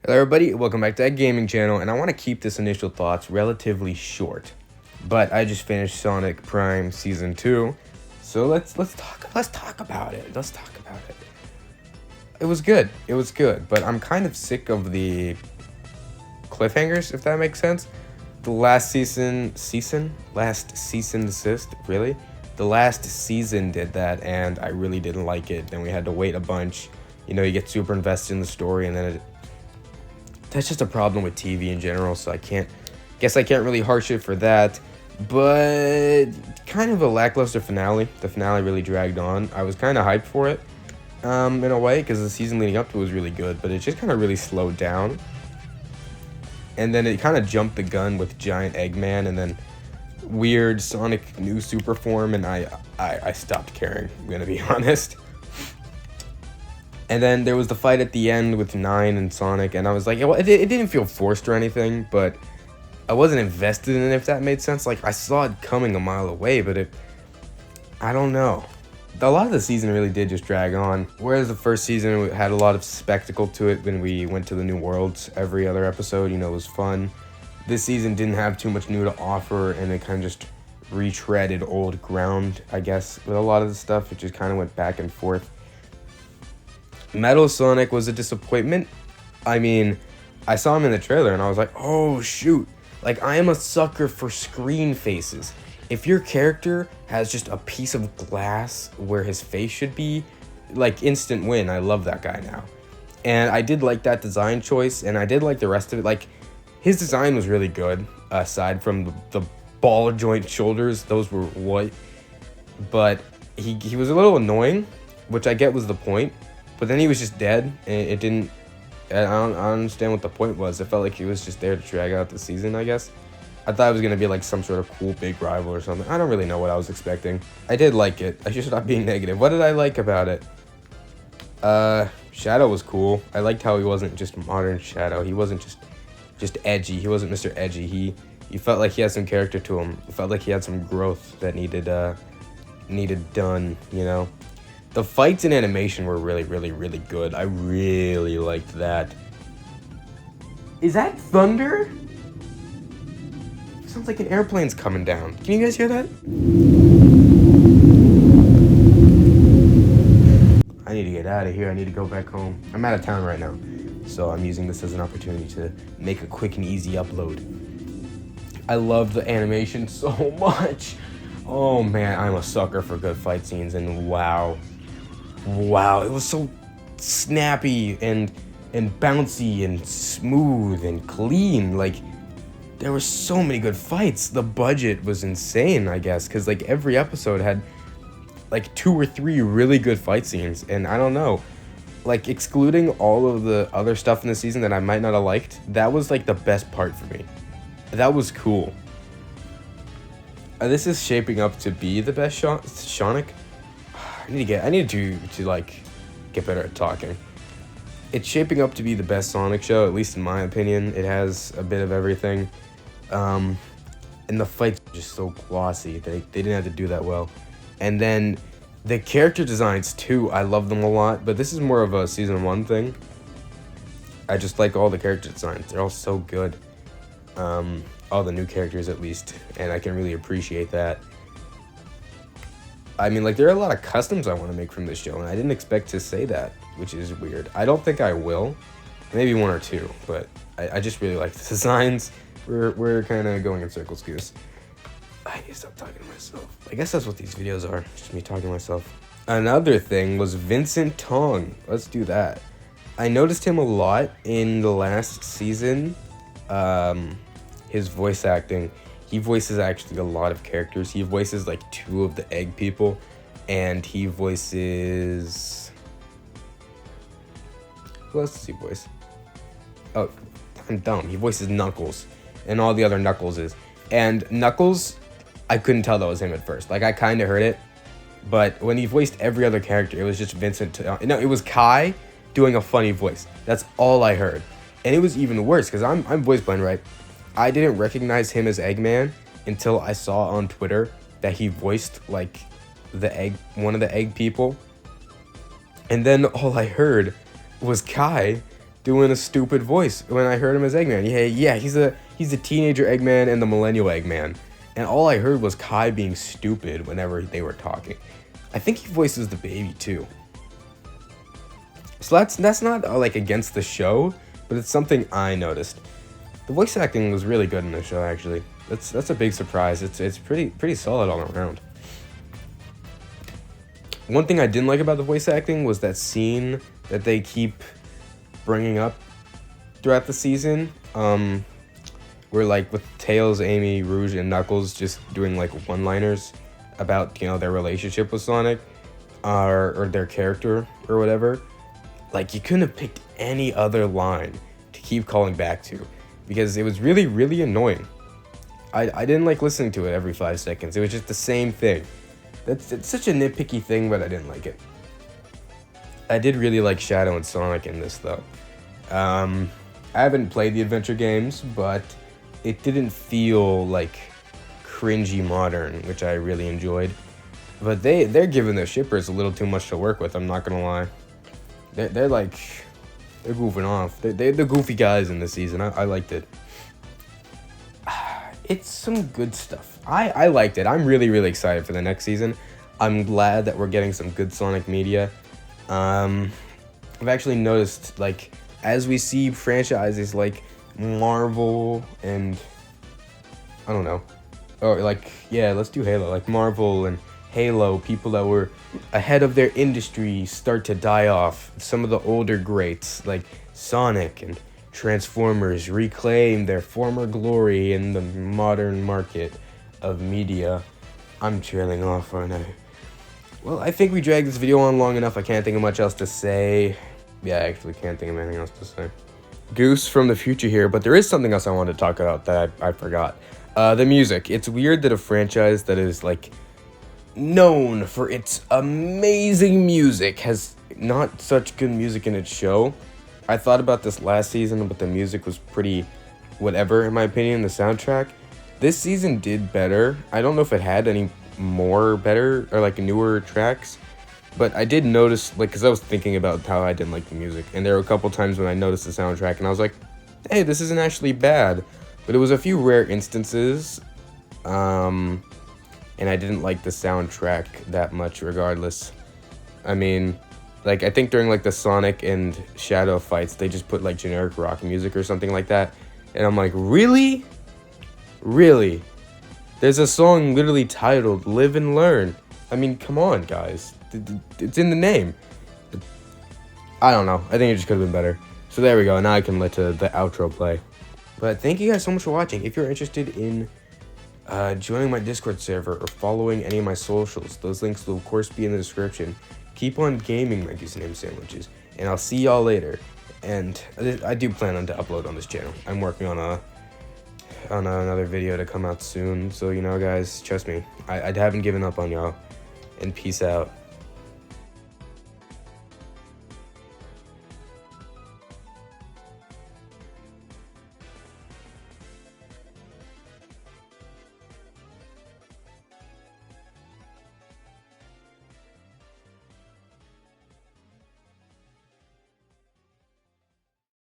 Hello everybody, welcome back to that gaming channel, and I want to keep this initial thoughts relatively short. But I just finished Sonic Prime Season 2, so let's talk about it. Let's talk about it. It was good. It was good, but I'm kind of sick of the cliffhangers, if that makes sense. The last desist, really? The last season did that, and I really didn't like it. Then we had to wait a bunch. You know, you get super invested in the story, and then that's just a problem with TV in general, so I can't really harsh it for that. But kind of a lackluster finale. The finale really dragged on. I was kind of hyped for it, in a way, because the season leading up to it was really good, but it just kind of really slowed down. And then it kind of jumped the gun with Giant Eggman, and then weird Sonic new super form, and I stopped caring, I'm gonna be honest. And then there was the fight at the end with Nine and Sonic, and I was like, it didn't feel forced or anything, but I wasn't invested in it, if that made sense. Like, I saw it coming a mile away, but I don't know. A lot of the season really did just drag on, whereas the first season had a lot of spectacle to it when we went to the new worlds. Every other episode, it was fun. This season didn't have too much new to offer, and it kind of just retreaded old ground, I guess, with a lot of the stuff. It just kind of went back and forth. Metal Sonic was a disappointment. I mean, I saw him in the trailer and I was like, oh shoot. Like, I am a sucker for screen faces. If your character has just a piece of glass where his face should be, like, instant win. I love that guy now. And I did like that design choice, and I did like the rest of it. Like, his design was really good, aside from the ball joint shoulders. Those were what. But he was a little annoying, which I get was the point. But then he was just dead, and it didn't. I don't understand what the point was. It felt like he was just there to drag out the season, I guess. I thought it was gonna be like some sort of cool big rival or something. I don't really know what I was expecting. I did like it. I should stop being negative. What did I like about it? Shadow was cool. I liked how he wasn't just modern Shadow. He wasn't just edgy. He wasn't Mr. Edgy. He felt like he had some character to him. It felt like he had some growth that needed done. The fights and animation were really, really, really good. I really liked that. Is that thunder? Sounds like an airplane's coming down. Can you guys hear that? I need to get out of here. I need to go back home. I'm out of town right now, so I'm using this as an opportunity to make a quick and easy upload. I love the animation so much. Oh man, I'm a sucker for good fight scenes, and wow, it was so snappy and bouncy and smooth and clean. Like, there were so many good fights. The budget was insane, I guess, because like every episode had like 2 or 3 really good fight scenes, and I don't know, like, excluding all of the other stuff in the season that I might not have liked, that was like the best part for me. That was cool. This is shaping up to be the best Sonic. I need to like get better at talking. It's shaping up to be the best Sonic show, at least in my opinion. It has a bit of everything. And the fights are just so glossy. They didn't have to do that well. And then the character designs too, I love them a lot, but this is more of a season 1 thing. I just like all the character designs. They're all so good. All the new characters at least, and I can really appreciate that. I mean, like, there are a lot of customs I want to make from this show, and I didn't expect to say that, which is weird. I don't think I will. Maybe 1 or 2, but I just really like the designs. We're kind of going in circles, because I need to stop talking to myself. I guess that's what these videos are, just me talking to myself. Another thing was Vincent Tong. Let's do that. I noticed him a lot in the last season. His voice acting. He voices actually a lot of characters. He voices like 2 of the egg people, and he voices... Who else does he voice? Oh, I'm dumb. He voices Knuckles, and all the other Knuckleses. And Knuckles, I couldn't tell that was him at first. Like, I kind of heard it, but when he voiced every other character, it was just Vincent. No, it was Kai doing a funny voice. That's all I heard. And it was even worse, because I'm voice blind, right? I didn't recognize him as Eggman until I saw on Twitter that he voiced like one of the egg people. And then all I heard was Kai doing a stupid voice when I heard him as Eggman. Yeah, he's a teenager Eggman and the millennial Eggman. And all I heard was Kai being stupid whenever they were talking. I think he voices the baby too. So that's not like against the show, but it's something I noticed. The voice acting was really good in the show, actually. That's a big surprise. It's pretty solid all around. One thing I didn't like about the voice acting was that scene that they keep bringing up throughout the season, where like with Tails, Amy, Rouge, and Knuckles just doing like one-liners about, you know, their relationship with Sonic, or their character or whatever. Like, you couldn't have picked any other line to keep calling back to, because it was really, really annoying. I didn't like listening to it every 5 seconds. It was just the same thing. It's such a nitpicky thing, but I didn't like it. I did really like Shadow and Sonic in this, though. I haven't played the adventure games, but it didn't feel like cringy modern, which I really enjoyed. But they're giving their shippers a little too much to work with, I'm not gonna lie. They're goofing off. They're the goofy guys in this season. I liked it. It's some good stuff. I liked it. I'm really, really excited for the next season. I'm glad that we're getting some good Sonic media. I've actually noticed, like, as we see franchises like Marvel and, I don't know, or like, yeah, let's do Halo, like Marvel and Halo, people that were ahead of their industry start to die off. Some of the older greats like Sonic and Transformers reclaim their former glory in the modern market of media. I'm trailing off, aren't I? Well, I think we dragged this video on long enough. I can't think of much else to say. Yeah, I actually can't think of anything else to say. Goose from the future here, but there is something else I wanted to talk about that I forgot. The music. It's weird that a franchise that is like known for its amazing music has not such good music in its show. I thought about this last season, but the music was pretty whatever, in my opinion, the soundtrack. This season did better. I don't know if it had any more better or like newer tracks, but I did notice, like, because I was thinking about how I didn't like the music, and there were a couple times when I noticed the soundtrack and I was like, hey, this isn't actually bad. But it was a few rare instances, and I didn't like the soundtrack that much regardless. I mean, like, I think during like the Sonic and Shadow fights, they just put like generic rock music or something like that, and I'm like, really? Really? There's a song literally titled Live and Learn. I mean, come on, guys. It's in the name. I don't know. I think it just could have been better. So there we go. Now I can let the outro play. But thank you guys so much for watching. If you're interested in joining my Discord server or following any of my socials, those links will of course be in the description. Keep on gaming, my Goosename sandwiches, and I'll see y'all later. And I do plan on to upload on this channel. I'm working on another video to come out soon, so, you know, guys, trust me, I haven't given up on y'all. And peace out.